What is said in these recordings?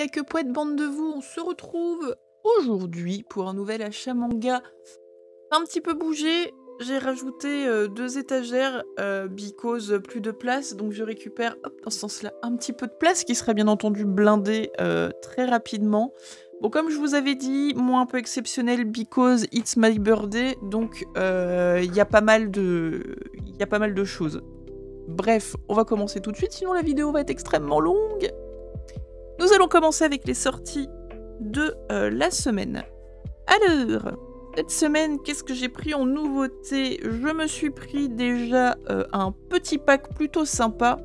Quelques poètes bande de vous, on se retrouve aujourd'hui pour un nouvel achat manga un petit peu bougé. J'ai rajouté 2 étagères, because plus de place, donc je récupère, hop, dans ce sens-là, un petit peu de place qui serait bien entendu blindé très rapidement. Bon, comme je vous avais dit, moi un peu exceptionnel because it's my birthday, donc il y a pas mal de choses. Bref, on va commencer tout de suite, sinon la vidéo va être extrêmement longue. Nous allons commencer avec les sorties de la semaine. Alors, cette semaine, qu'est-ce que j'ai pris en nouveauté? Je me suis pris déjà un petit pack plutôt sympa,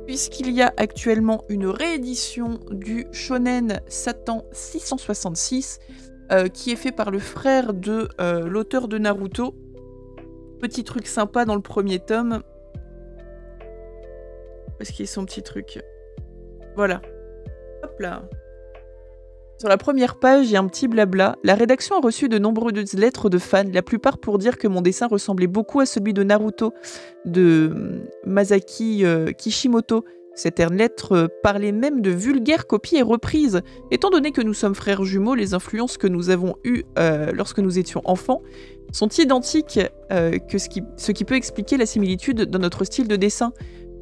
puisqu'il y a actuellement une réédition du Shonen Satan 666, qui est fait par le frère de l'auteur de Naruto. Petit truc sympa dans le premier tome. Où est-ce qu'il est son petit truc? Voilà. Hop là. Sur la première page, il y a un petit blabla. La rédaction a reçu de nombreuses lettres de fans, la plupart pour dire que mon dessin ressemblait beaucoup à celui de Naruto de Masaki Kishimoto. Certaines lettres parlaient même de vulgaires copies et reprises. Étant donné que nous sommes frères jumeaux, les influences que nous avons eues lorsque nous étions enfants sont identiques, ce qui peut expliquer la similitude dans notre style de dessin.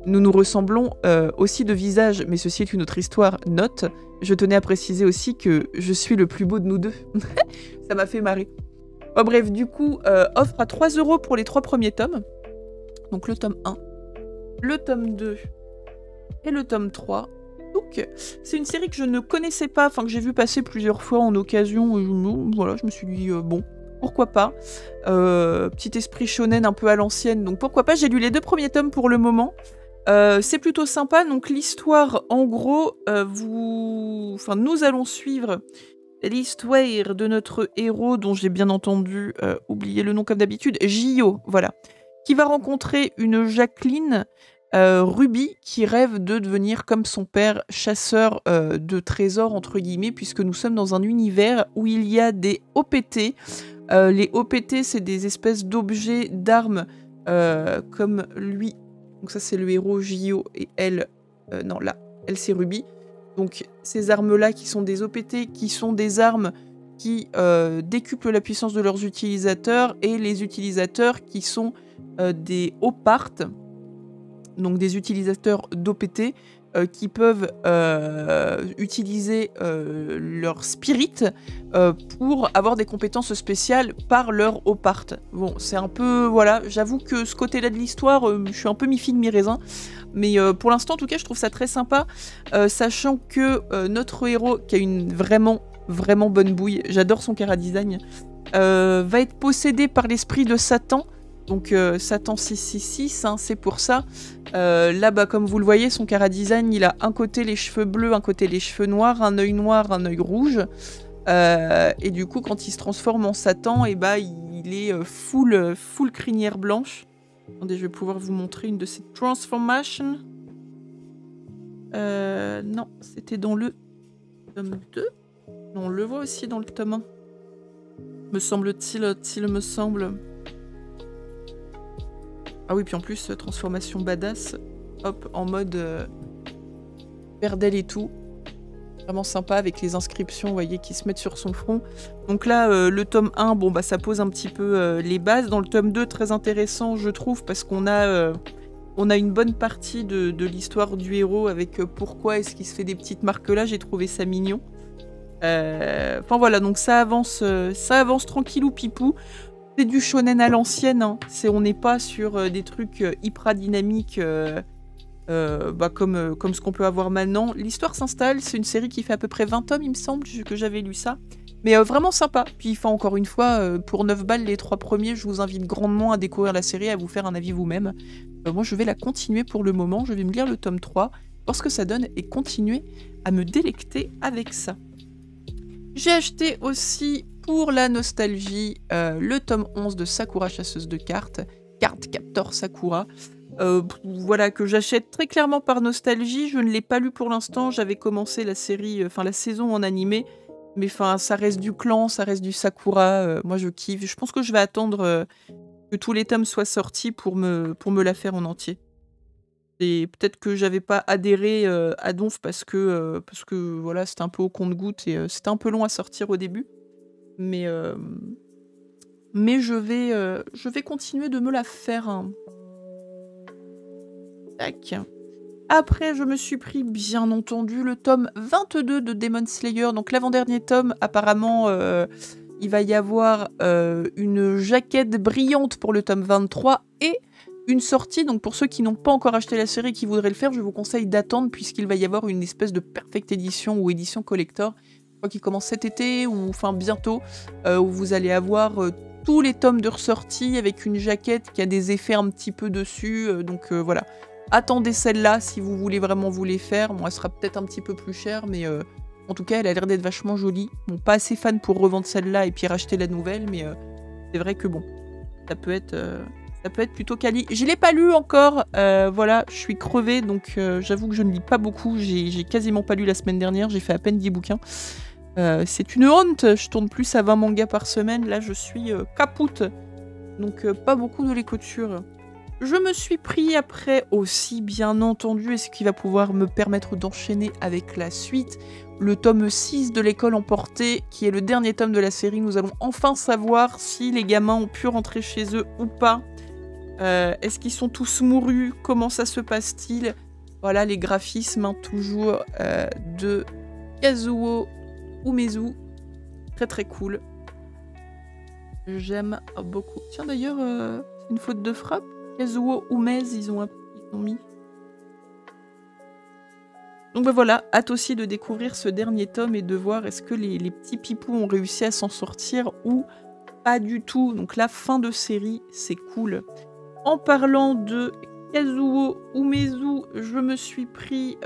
Nous nous ressemblons aussi de visage, mais ceci est une autre histoire. Note, je tenais à préciser aussi que je suis le plus beau de nous deux. Ça m'a fait marrer. Oh, bref, du coup, offre à 3 € pour les 3 premiers tomes. Donc le tome 1, le tome 2 et le tome 3. Donc, c'est une série que je ne connaissais pas, enfin que j'ai vu passer plusieurs fois en occasion. Voilà, je me suis dit, bon, pourquoi pas. Petit esprit shonen un peu à l'ancienne, donc pourquoi pas. J'ai lu les 2 premiers tomes pour le moment. C'est plutôt sympa, donc l'histoire, en gros, nous allons suivre l'histoire de notre héros, dont j'ai bien entendu oublié le nom comme d'habitude, Gio, voilà, qui va rencontrer une Jacqueline Ruby, qui rêve de devenir comme son père, chasseur de trésors, entre guillemets, puisque nous sommes dans un univers où il y a des OPT. Les OPT, c'est des espèces d'objets, d'armes, comme lui. Donc ça, c'est le héros Gio et elle... non, là, elle, c'est Ruby. Donc ces armes-là qui sont des OPT, qui sont des armes qui décuplent la puissance de leurs utilisateurs, et les utilisateurs qui sont des OPART, donc des utilisateurs d'OPT, qui peuvent utiliser leur spirit pour avoir des compétences spéciales par leur OPART. Bon, c'est un peu... Voilà, j'avoue que ce côté-là de l'histoire, je suis un peu mi-figue, mi-raisin. Mais pour l'instant, en tout cas, je trouve ça très sympa, sachant que notre héros, qui a une vraiment bonne bouille, j'adore son chara-design, va être possédé par l'esprit de Satan. Donc Satan 666, hein, c'est pour ça. Là, bah, comme vous le voyez, son chara-design, il a un côté les cheveux bleus, un côté les cheveux noirs, un œil noir, un œil rouge. Et du coup, quand il se transforme en Satan, et bah, il est full crinière blanche. Attendez, je vais pouvoir vous montrer une de ses transformations. Non, c'était dans le tome 2. Non, on le voit aussi dans le tome 1. Me semble-t-il, me semble... Ah oui, puis en plus, transformation badass, hop, en mode Verdel et tout. Vraiment sympa avec les inscriptions, vous voyez, qui se mettent sur son front. Donc là, le tome 1, bon, bah, ça pose un petit peu les bases. Dans le tome 2, très intéressant, je trouve, parce qu'on a une bonne partie de l'histoire du héros avec pourquoi est-ce qu'il se fait des petites marques là. J'ai trouvé ça mignon. Enfin voilà, donc ça avance tranquillou pipou. C'est du shonen à l'ancienne, hein. On n'est pas sur des trucs hyper dynamiques bah, comme ce qu'on peut avoir maintenant. L'histoire s'installe, c'est une série qui fait à peu près 20 tomes, il me semble, que j'avais lu ça. Mais vraiment sympa. Puis enfin, encore une fois, pour 9 balles les 3 premiers, je vous invite grandement à découvrir la série, à vous faire un avis vous-même. Moi, je vais la continuer pour le moment, je vais me lire le tome 3, voir ce que ça donne, et continuer à me délecter avec ça. J'ai acheté aussi, pour la nostalgie, le tome 11 de Sakura Chasseuse de cartes, Card Captor Sakura. Voilà, que j'achète très clairement par nostalgie. Je ne l'ai pas lu pour l'instant, j'avais commencé la série, la saison en animé, mais ça reste du clan, ça reste du Sakura, moi je kiffe. Je pense que je vais attendre que tous les tomes soient sortis pour me la faire en entier. Et peut-être que j'avais pas adhéré à Donf parce que voilà, c'était un peu au compte-gouttes et c'était un peu long à sortir au début. Mais, je vais continuer de me la faire. Hein. Tac. Après, je me suis pris, bien entendu, le tome 22 de Demon Slayer. Donc l'avant-dernier tome, apparemment, il va y avoir une jaquette brillante pour le tome 23 et une sortie. Donc pour ceux qui n'ont pas encore acheté la série et qui voudraient le faire, je vous conseille d'attendre puisqu'il va y avoir une espèce de perfect édition ou édition collector. Je crois qu'il commence cet été ou enfin bientôt, où vous allez avoir tous les tomes de ressortie avec une jaquette qui a des effets un petit peu dessus. Donc voilà. Attendez celle-là si vous voulez vraiment vous les faire. Bon, elle sera peut-être un petit peu plus chère, mais en tout cas, elle a l'air d'être vachement jolie. Bon, pas assez fan pour revendre celle-là et puis racheter la nouvelle, mais c'est vrai que bon, ça peut être plutôt quali. Je l'ai pas lu encore, voilà, je suis crevée, donc j'avoue que je ne lis pas beaucoup. J'ai quasiment pas lu la semaine dernière, j'ai fait à peine 10 bouquins. C'est une honte, je tourne plus à 20 mangas par semaine, là je suis capoute. Donc pas beaucoup de lecture. Je me suis pris après aussi, bien entendu, et ce qui va pouvoir me permettre d'enchaîner avec la suite, le tome 6 de l'école emportée, qui est le dernier tome de la série. Nous allons enfin savoir si les gamins ont pu rentrer chez eux ou pas. Est-ce qu'ils sont tous mourus? Comment ça se passe-t-il? Voilà les graphismes, hein, toujours de Kazuo Umezu. Très très cool. J'aime beaucoup. Tiens d'ailleurs, c'est une faute de frappe. Kazuo Umezu, ils ont mis. Donc bah voilà, hâte aussi de découvrir ce dernier tome et de voir est-ce que les petits pipous ont réussi à s'en sortir ou pas du tout. Donc la fin de série, c'est cool. En parlant de Kazuo Umezu, je me suis pris...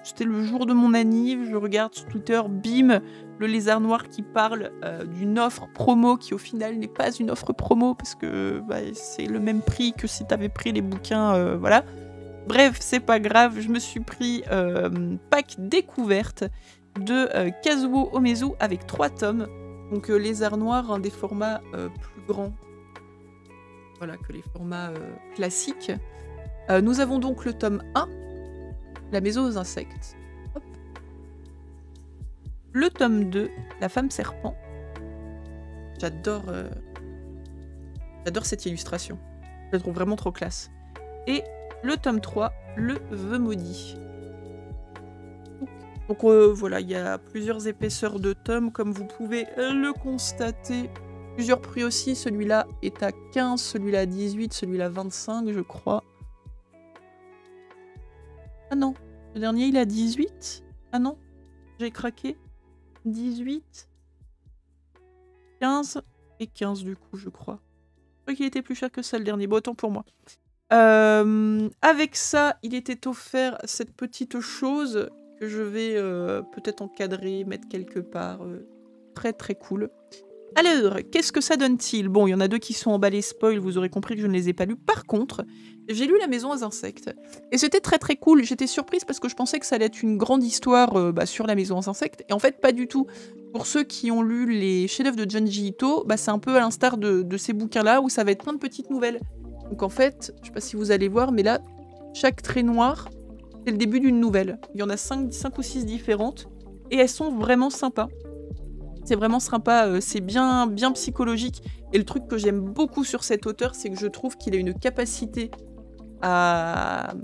c'était le jour de mon anniv, je regarde sur Twitter, bim, le lézard noir qui parle d'une offre promo qui au final n'est pas une offre promo parce que bah, c'est le même prix que si t'avais pris les bouquins, voilà. Bref, c'est pas grave, je me suis pris pack découverte de Kazuo Umezu avec 3 tomes. Donc lézard noir, un des formats plus grands. Voilà, que les formats classiques. Nous avons donc le tome 1, La maison aux insectes. Hop. Le tome 2, La femme serpent. J'adore cette illustration. Je la trouve vraiment trop classe. Et le tome 3, Le vœu maudit. Donc voilà, il y a plusieurs épaisseurs de tomes, comme vous pouvez le constater. Plusieurs prix aussi, celui-là est à 15, celui-là à 18, celui-là à 25, je crois. Ah non, le dernier il est à 18. Ah non, j'ai craqué. 18, 15 et 15 du coup, je crois. Je crois qu'il était plus cher que ça le dernier, bon autant pour moi. Avec ça, il était offert cette petite chose que je vais peut-être encadrer, mettre quelque part. Très très cool. Alors, qu'est-ce que ça donne-t-il? Bon, il y en a 2 qui sont emballés spoil, vous aurez compris que je ne les ai pas lus. Par contre, j'ai lu La maison aux insectes. Et c'était très très cool. J'étais surprise parce que je pensais que ça allait être une grande histoire sur La maison aux insectes. Et en fait, pas du tout. Pour ceux qui ont lu les chefs-d'œuvre de Junji Ito, bah, c'est un peu à l'instar de ces bouquins-là où ça va être plein de petites nouvelles. Donc en fait, je sais pas si vous allez voir, mais là, chaque trait noir, c'est le début d'une nouvelle. Il y en a 5 ou 6 différentes. Et elles sont vraiment sympas. C'est vraiment sympa, c'est bien psychologique. Et le truc que j'aime beaucoup sur cet auteur, c'est que je trouve qu'il a une capacité à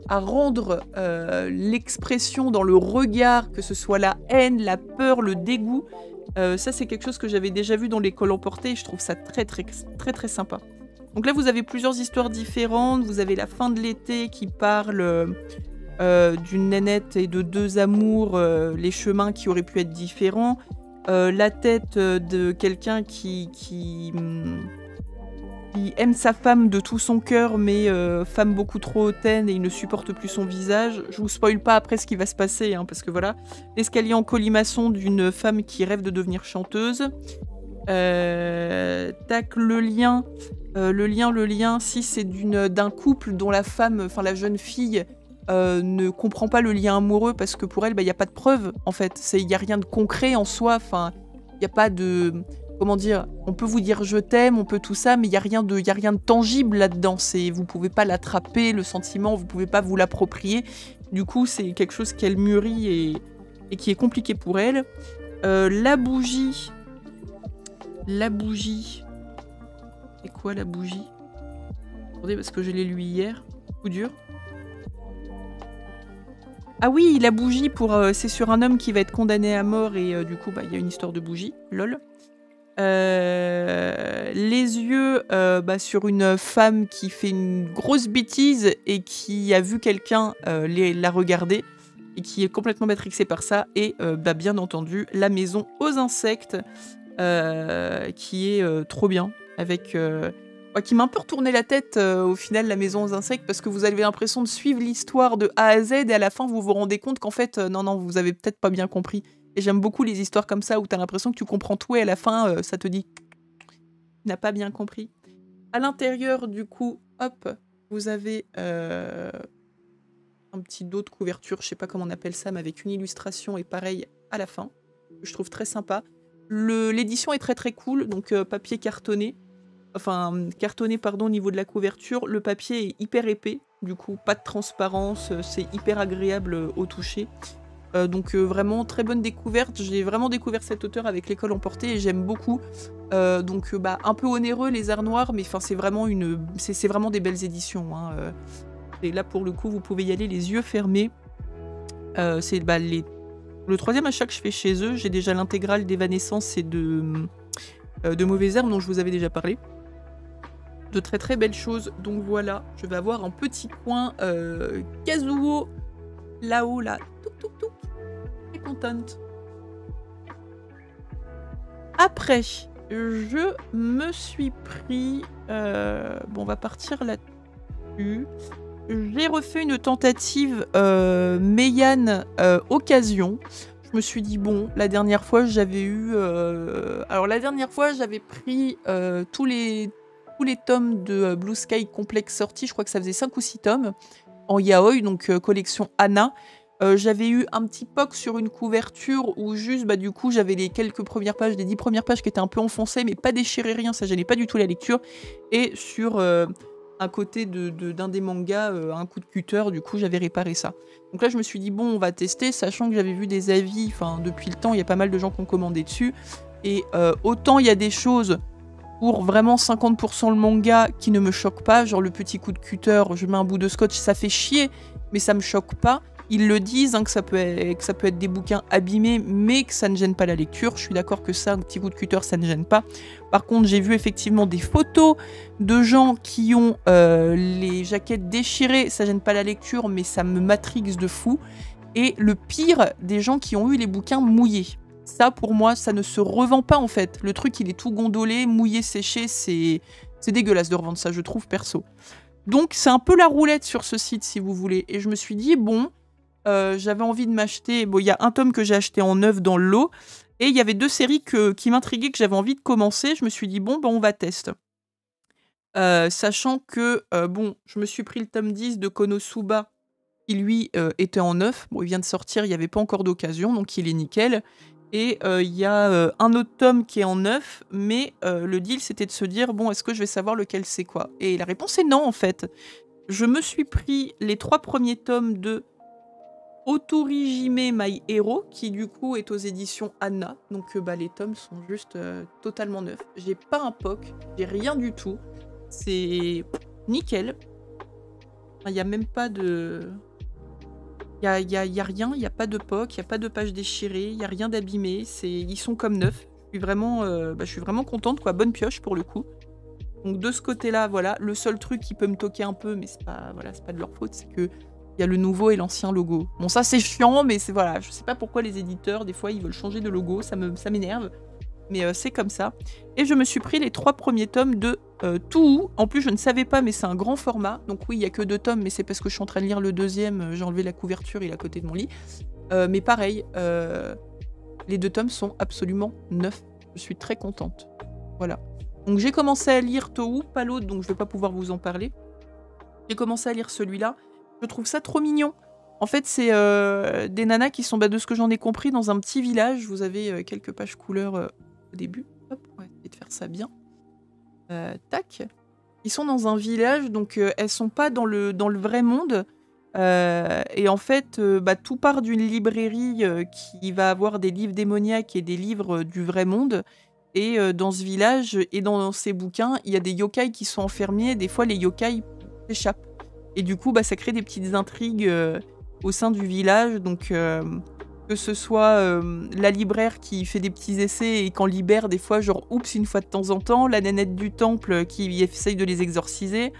rendre l'expression dans le regard, que ce soit la haine, la peur, le dégoût. Ça, c'est quelque chose que j'avais déjà vu dans l'école emportée et je trouve ça très, très, très, très sympa. Donc là, vous avez plusieurs histoires différentes. Vous avez la fin de l'été qui parle d'une nénette et de 2 amours, les chemins qui auraient pu être différents. La tête de quelqu'un qui aime sa femme de tout son cœur, mais femme beaucoup trop hautaine et il ne supporte plus son visage. Je vous spoil pas après ce qui va se passer, hein, parce que voilà. L'escalier en colimaçon d'une femme qui rêve de devenir chanteuse. Tac, le lien, si c'est d'un couple dont la femme, enfin la jeune fille, ne comprend pas le lien amoureux parce que pour elle, il n'y a pas de preuve, en fait. Il n'y a rien de concret en soi, enfin, il n'y a pas de... comment dire, on peut vous dire je t'aime, on peut tout ça, mais il y a rien de tangible là-dedans. Vous pouvez pas l'attraper, le sentiment, vous pouvez pas vous l'approprier. Du coup, c'est quelque chose qu'elle mûrit et qui est compliqué pour elle. La bougie. C'est quoi la bougie? Attendez, parce que je l'ai lu hier. Coup dur. Ah oui, la bougie, c'est sur un homme qui va être condamné à mort et du coup, il y a une histoire de bougie. Lol. Les yeux sur une femme qui fait une grosse bêtise et qui a vu quelqu'un la regarder et qui est complètement matrixée par ça. Et bien entendu, la maison aux insectes qui est trop bien avec... qui m'a un peu retourné la tête au final, la maison aux insectes, parce que vous avez l'impression de suivre l'histoire de A à Z et à la fin vous vous rendez compte qu'en fait, non, vous avez peut-être pas bien compris. Et j'aime beaucoup les histoires comme ça où t'as l'impression que tu comprends tout et à la fin, ça te dit tu n'as pas bien compris. À l'intérieur, du coup, hop, vous avez un petit dos de couverture, je sais pas comment on appelle ça, mais avec une illustration et pareil à la fin, que je trouve très sympa. L'édition est très très cool, donc papier cartonné. Enfin, cartonné, pardon, au niveau de la couverture. Le papier est hyper épais, du coup, pas de transparence, c'est hyper agréable au toucher. Donc vraiment, très bonne découverte. J'ai vraiment découvert cet auteur avec l'école emportée et j'aime beaucoup. Un peu onéreux, les arts noirs, mais c'est vraiment, vraiment des belles éditions. Hein. Et là, pour le coup, vous pouvez y aller les yeux fermés. C'est le troisième achat que je fais chez eux. J'ai déjà l'intégrale d'Evanescence et de Mauvaises Herbes dont je vous avais déjà parlé. De très très belles choses. Donc voilà, je vais avoir un petit coin Kazuo là-haut, là. Touc, touc, touc. Très contente. Après, je me suis pris... on va partir là-dessus. J'ai refait une tentative Meian Occasion. Je me suis dit, bon, la dernière fois, j'avais eu... Alors, la dernière fois, j'avais pris tous les tomes de Blue Sky Complex sortis. Je crois que ça faisait 5 ou 6 tomes. En yaoi, donc collection Anna. J'avais eu un petit POC sur une couverture où juste, du coup, j'avais les quelques premières pages, les 10 premières pages qui étaient un peu enfoncées, mais pas déchirées, rien, ça gênait pas du tout la lecture. Et sur un côté d'un des mangas, un coup de cutter, du coup, j'avais réparé ça. Donc là, je me suis dit, bon, on va tester, sachant que j'avais vu des avis, depuis le temps, il y a pas mal de gens qui ont commandé dessus. Et autant il y a des choses pour vraiment 50% le manga qui ne me choque pas, genre le petit coup de cutter, je mets un bout de scotch, ça fait chier, mais ça me choque pas. Ils le disent, que ça peut être des bouquins abîmés, mais que ça ne gêne pas la lecture. Je suis d'accord que ça, un petit coup de cutter, ça ne gêne pas. Par contre, j'ai vu effectivement des photos de gens qui ont les jaquettes déchirées, ça gêne pas la lecture, mais ça me matrixe de fou. Et le pire, des gens qui ont eu les bouquins mouillés. Ça, pour moi, ça ne se revend pas, en fait. Le truc, il est tout gondolé, mouillé, séché, c'est dégueulasse de revendre ça, je trouve, perso. Donc, c'est un peu la roulette sur ce site, si vous voulez. Et je me suis dit, bon, j'avais envie de m'acheter... Bon, il y a un tome que j'ai acheté en neuf dans le lot, et il y avait 2 séries qui m'intriguaient, que j'avais envie de commencer. Je me suis dit, bon, on va tester. Sachant que, je me suis pris le tome 10 de Konosuba, qui lui était en neuf. Bon, il vient de sortir, il n'y avait pas encore d'occasion, donc il est nickel. Et il y a un autre tome qui est en neuf, mais le deal c'était de se dire, bon, est-ce que je vais savoir lequel c'est quoi? Et la réponse est non, en fait. Je me suis pris les 3 premiers tomes de Otorihime My Hero, qui du coup est aux éditions Anna. Donc les tomes sont juste totalement neufs. J'ai pas un POC, j'ai rien du tout. C'est nickel. Il n'y a même pas de... Il y a rien, il n'y a pas de POC, il n'y a pas de page déchirée, il n'y a rien d'abîmé. Ils sont comme neufs. Je suis vraiment contente, quoi. Bonne pioche pour le coup. Donc de ce côté-là, voilà. Le seul truc qui peut me toquer un peu, mais c'est pas de leur faute, c'est que il y a le nouveau et l'ancien logo. Bon, ça c'est chiant, mais c'est voilà. Je sais pas pourquoi les éditeurs, des fois, ils veulent changer de logo, ça m'énerve. Mais c'est comme ça. Et je me suis pris les 3 premiers tomes de Touhou. En plus, je ne savais pas, mais c'est un grand format. Donc oui, il n'y a que 2 tomes, mais c'est parce que je suis en train de lire le 2e. J'ai enlevé la couverture, il est à côté de mon lit. Mais pareil, les 2 tomes sont absolument neufs. Je suis très contente. Voilà. Donc j'ai commencé à lire Touhou, pas l'autre, donc je ne vais pas pouvoir vous en parler. J'ai commencé à lire celui-là. Je trouve ça trop mignon. En fait, c'est des nanas qui sont, de ce que j'en ai compris, dans un petit village. Vous avez quelques pages couleurs au début. Hop, ouais. de faire ça bien. Tac. Ils sont dans un village, donc elles sont pas dans le vrai monde. Et en fait, tout part d'une librairie qui va avoir des livres démoniaques et des livres du vrai monde. Et dans ce village et dans ces bouquins, il y a des yokai qui sont enfermés. Des fois, les yokai s'échappent. Et du coup, ça crée des petites intrigues au sein du village. Donc, que ce soit la libraire qui fait des petits essais et qu'en libère des fois, genre, oups, une fois de temps en temps. La nénette du temple qui essaye de les exorciser.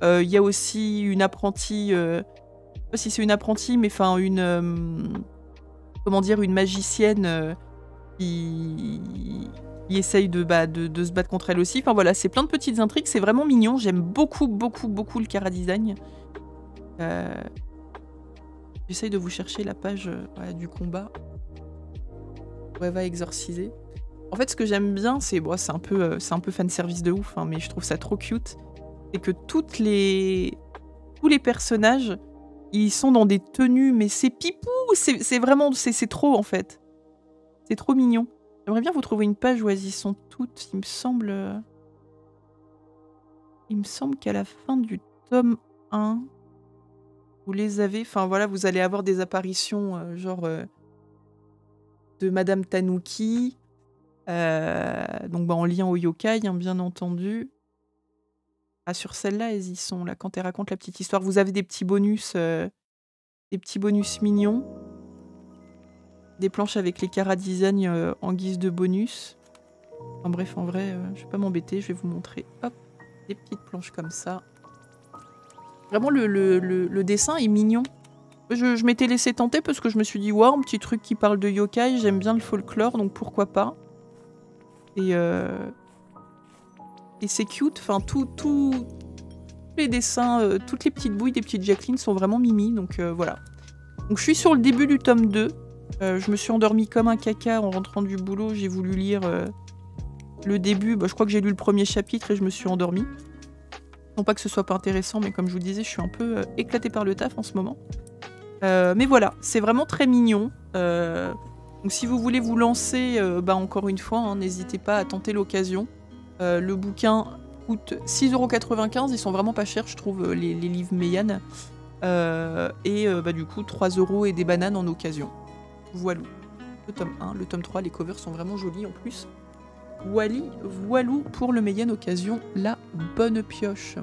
Il y a aussi une apprentie... je sais pas si c'est une apprentie, mais enfin, comment dire, une magicienne qui essaye de se battre contre elle aussi. Enfin voilà, c'est plein de petites intrigues, c'est vraiment mignon. J'aime beaucoup, beaucoup, beaucoup le chara-design. J'essaye de vous chercher la page du combat où elle va exorciser. En fait, ce que j'aime bien, c'est un peu fanservice de ouf, hein, mais je trouve ça trop cute. C'est que tous les personnages, ils sont dans des tenues, mais c'est pipou, c'est vraiment, c'est trop en fait. C'est trop mignon. J'aimerais bien vous trouver une page où elles y sont toutes, il me semble... Il me semble qu'à la fin du tome 1, vous les avez... Enfin voilà, vous allez avoir des apparitions genre de Madame Tanuki, donc en lien au yokai, hein, bien entendu. Ah, sur celle-là, elles y sont, là, quand elle raconte la petite histoire. Vous avez des petits bonus mignons. Des planches avec les chara-design en guise de bonus. Enfin bref, en vrai, je vais pas m'embêter, je vais vous montrer. Hop, des petites planches comme ça. Vraiment, le dessin est mignon. Je m'étais laissé tenter parce que je me suis dit, wow, un petit truc qui parle de yokai, j'aime bien le folklore, donc pourquoi pas. Et c'est cute, enfin, tous les dessins, toutes les petites bouilles des petites Jacqueline sont vraiment mimi, donc voilà. Donc je suis sur le début du tome 2. Je me suis endormie comme un caca en rentrant du boulot. J'ai voulu lire le début. Je crois que j'ai lu le premier chapitre et je me suis endormie. Non pas que ce soit pas intéressant, mais comme je vous disais, je suis un peu éclatée par le taf en ce moment. Mais voilà, c'est vraiment très mignon. Donc si vous voulez vous lancer, encore une fois, hein, n'hésitez pas à tenter l'occasion. Le bouquin coûte 6,95 €. Ils sont vraiment pas chers, je trouve, les livres Meian. Du coup, 3 € et des bananes en occasion. Voilou. Le tome 1, le tome 3, les covers sont vraiment jolis en plus. Voilou pour le Meian occasion, la bonne pioche.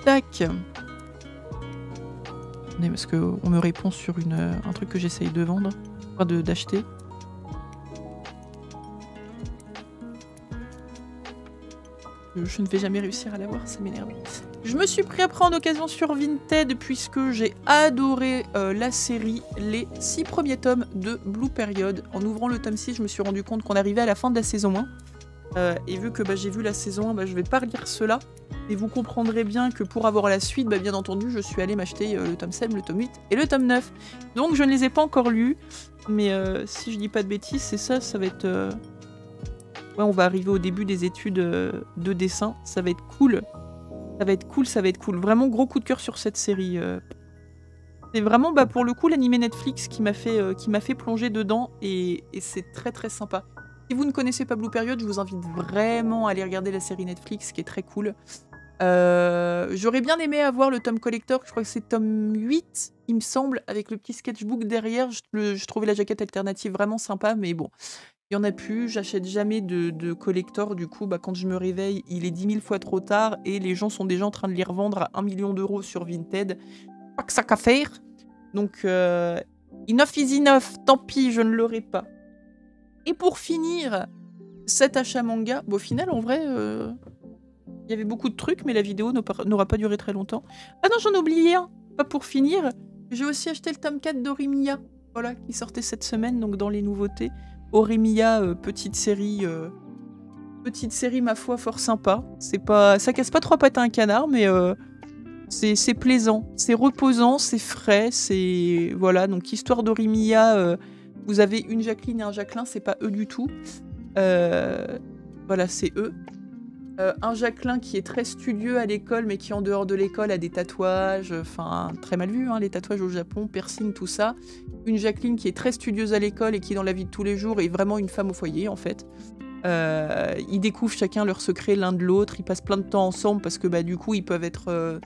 Tac. Parce qu'on me répond sur un truc que j'essaye de vendre, enfin d'acheter. Je ne vais jamais réussir à l'avoir, ça m'énerve. Je me suis pris après en occasion sur Vinted puisque j'ai adoré la série, les 6 premiers tomes de Blue Period. En ouvrant le tome 6, je me suis rendu compte qu'on arrivait à la fin de la saison 1. Et vu que j'ai vu la saison 1, je vais pas relire cela. Et vous comprendrez bien que pour avoir la suite, bien entendu, je suis allée m'acheter le tome 7, le tome 8 et le tome 9. Donc je ne les ai pas encore lus. Mais si je dis pas de bêtises, c'est ça, ça va être... Ouais, on va arriver au début des études de dessin. Ça va être cool. Ça va être cool, ça va être cool. Vraiment gros coup de cœur sur cette série. C'est vraiment, pour le coup, l'animé Netflix qui m'a fait plonger dedans. Et c'est très très sympa. Si vous ne connaissez pas Blue Period, je vous invite vraiment à aller regarder la série Netflix qui est très cool. J'aurais bien aimé avoir le tome collector, je crois que c'est tome 8, il me semble, avec le petit sketchbook derrière. Je trouvais la jaquette alternative vraiment sympa, mais bon, il n'y en a plus. J'achète jamais de collector, du coup, quand je me réveille, il est 10 000 fois trop tard et les gens sont déjà en train de les revendre à 1 million € sur Vinted. Pas que ça qu'à faire. Donc, enough is enough, tant pis, je ne l'aurai pas. Et pour finir, cet achat manga, au final, en vrai, il y avait beaucoup de trucs, mais la vidéo n'aura pas duré très longtemps. Ah non, j'en ai oublié un. Pas pour finir, j'ai aussi acheté le tome 4 d'Orimiya, voilà, qui sortait cette semaine, donc dans les nouveautés. Orimiya, petite série, ma foi, fort sympa. Ça casse pas 3 pattes à un canard, mais c'est plaisant, c'est reposant, c'est frais, c'est... Voilà, donc histoire d'Orimiya, vous avez une Jacqueline et un Jacquelin, c'est pas eux du tout. Voilà, c'est eux. Un Jacqueline qui est très studieux à l'école, mais qui en dehors de l'école a des tatouages, enfin très mal vu, hein, les tatouages au Japon, piercing, tout ça. Une Jacqueline qui est très studieuse à l'école et qui dans la vie de tous les jours est vraiment une femme au foyer en fait. Ils découvrent chacun leurs secrets l'un de l'autre, ils passent plein de temps ensemble parce que bah, du coup ils peuvent être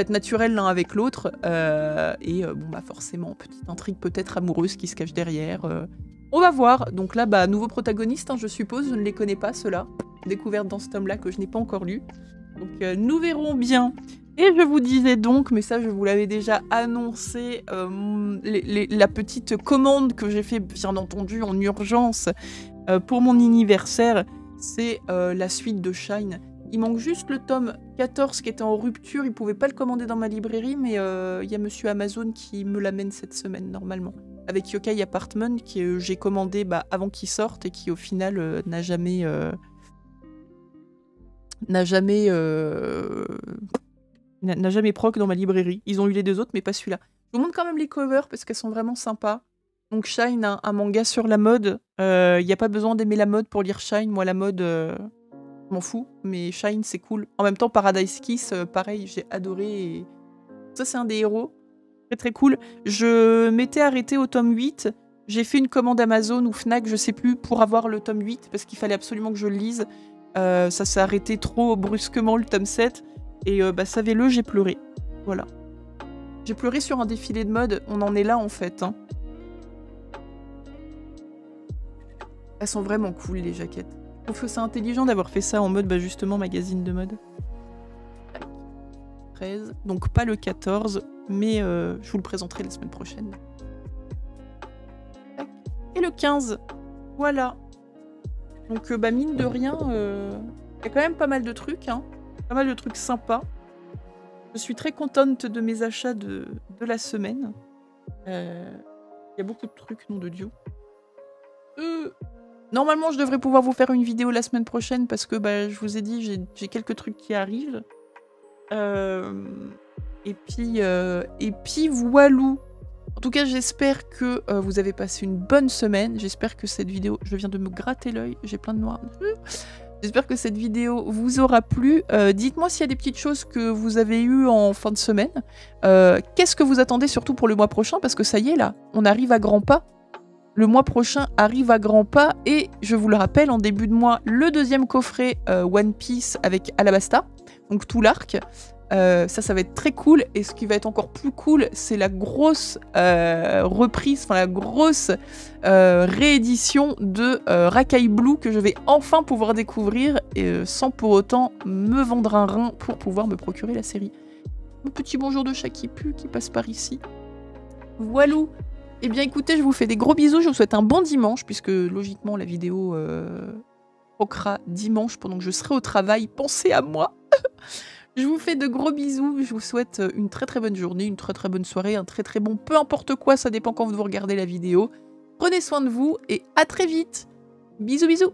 naturels l'un avec l'autre. Bon bah forcément, petite intrigue peut-être amoureuse qui se cache derrière. On va voir. Donc là, bah nouveau protagoniste, hein, je suppose, je ne les connais pas ceux-là. Découverte dans ce tome-là que je n'ai pas encore lu. Donc nous verrons bien. Et je vous disais donc, mais ça je vous l'avais déjà annoncé, la petite commande que j'ai fait bien entendu en urgence pour mon anniversaire, c'est la suite de Shine. Il manque juste le tome 14 qui était en rupture, il ne pouvait pas le commander dans ma librairie, mais il y a monsieur Amazon qui me l'amène cette semaine normalement. Avec Yokai Apartment, que j'ai commandé avant qu'il sorte et qui au final n'a jamais proc dans ma librairie. Ils ont eu les deux autres, mais pas celui-là. Je vous montre quand même les covers parce qu'elles sont vraiment sympas. Donc Shine, un manga sur la mode. Il n'y a pas besoin d'aimer la mode pour lire Shine. Moi, la mode, je m'en fous. Mais Shine, c'est cool. En même temps, Paradise Kiss, pareil, j'ai adoré. Et... ça, c'est un des héros. Très très cool. Je m'étais arrêtée au tome 8. J'ai fait une commande Amazon ou Fnac, je sais plus, pour avoir le tome 8 parce qu'il fallait absolument que je le lise. Ça s'est arrêté trop brusquement le tome 7. Et savez-le, j'ai pleuré. Voilà. J'ai pleuré sur un défilé de mode. On en est là, en fait. Hein. Elles sont vraiment cool, les jaquettes. Je trouve que c'est intelligent d'avoir fait ça en mode, justement, magazine de mode. 13. Donc pas le 14, mais je vous le présenterai la semaine prochaine. Et le 15. Voilà. Donc, mine de rien, y a quand même pas mal de trucs, hein. Pas mal de trucs sympas. Je suis très contente de mes achats de la semaine. Il y a beaucoup de trucs, nom de Dieu. Normalement, je devrais pouvoir vous faire une vidéo la semaine prochaine parce que, je vous ai dit, j'ai quelques trucs qui arrivent. Et puis, voilou. En tout cas, j'espère que vous avez passé une bonne semaine. J'espère que cette vidéo... Je viens de me gratter l'œil, j'ai plein de noir. J'espère que cette vidéo vous aura plu. Dites-moi s'il y a des petites choses que vous avez eues en fin de semaine. Qu'est-ce que vous attendez surtout pour le mois prochain? Parce que ça y est, là, on arrive à grands pas. Le mois prochain arrive à grands pas. Et je vous le rappelle, en début de mois, le deuxième coffret One Piece avec Alabasta. Donc tout l'arc. Ça va être très cool. Et ce qui va être encore plus cool, c'est la grosse reprise, enfin la grosse réédition de Rakai Blue que je vais enfin pouvoir découvrir sans pour autant me vendre un rein pour pouvoir me procurer la série. Un petit bonjour de chat qui pue qui passe par ici. Voilou. Eh bien écoutez, je vous fais des gros bisous. Je vous souhaite un bon dimanche puisque logiquement la vidéo procra dimanche pendant que je serai au travail. Pensez à moi. Je vous fais de gros bisous, je vous souhaite une très très bonne journée, une très très bonne soirée, un très très bon peu importe quoi, ça dépend quand vous regardez la vidéo. Prenez soin de vous et à très vite. Bisous bisous.